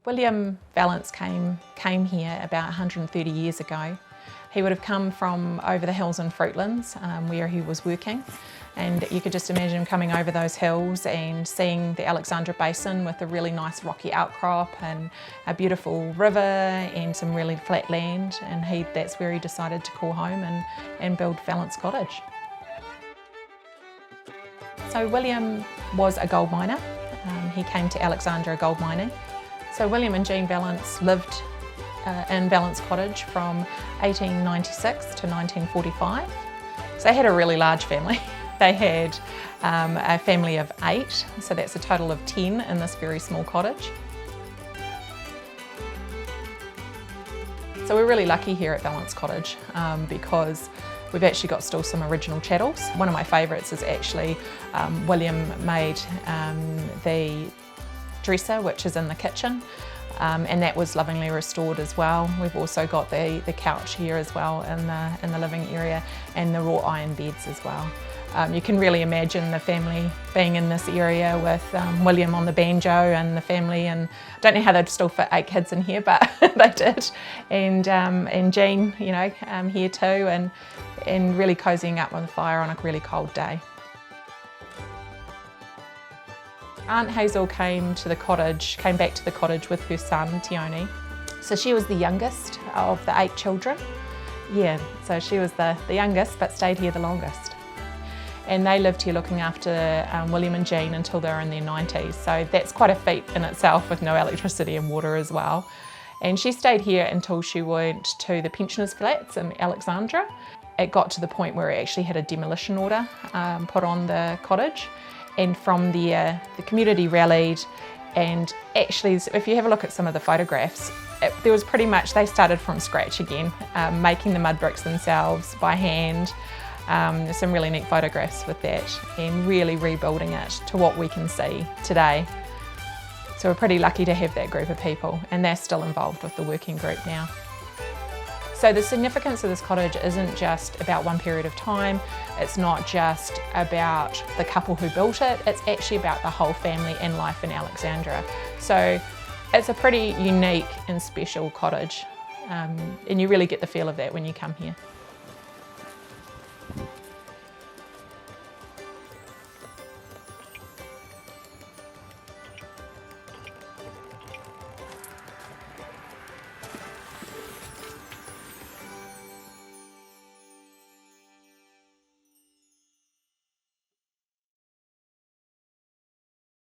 William Vallance came here about 130 years ago. He would have come from over the hills in Fruitlands, where he was working, and you could just imagine him coming over those hills and seeing the Alexandra Basin with a really nice rocky outcrop and a beautiful river and some really flat land, and that's where he decided to call home and build Vallance Cottage. So William was a gold miner. He came to Alexandra gold mining. So William and Jean Vallance lived in Vallance Cottage from 1896 to 1945. So they had a really large family. They had a family of 8, so that's a total of 10 in this very small cottage. So we're really lucky here at Vallance Cottage because we've actually got still some original chattels. One of my favourites is actually William made the dresser, which is in the kitchen, and that was lovingly restored as well. We've also got the couch here as well in the living area, and the wrought iron beds as well. You can really imagine the family being in this area with William on the banjo and the family, and I don't know how they'd still fit 8 kids in here, but they did. And Jean, you know, here too, and really cozying up on the fire on a really cold day. Aunt Hazel came back to the cottage with her son, Tioni. So she was the youngest of the 8 children. Yeah, so she was the youngest, but stayed here the longest. And they lived here looking after William and Jean until they were in their 90s. So that's quite a feat in itself with no electricity and water as well. And she stayed here until she went to the pensioners' flats in Alexandra. It got to the point where it actually had a demolition order put on the cottage. And from there, the community rallied, and actually, if you have a look at some of the photographs, there was pretty much, they started from scratch again, making the mud bricks themselves by hand. There's some really neat photographs with that, and really rebuilding it to what we can see today. So we're pretty lucky to have that group of people, and they're still involved with the working group now. So the significance of this cottage isn't just about one period of time, it's not just about the couple who built it, it's actually about the whole family and life in Alexandra. So it's a pretty unique and special cottage, and you really get the feel of that when you come here.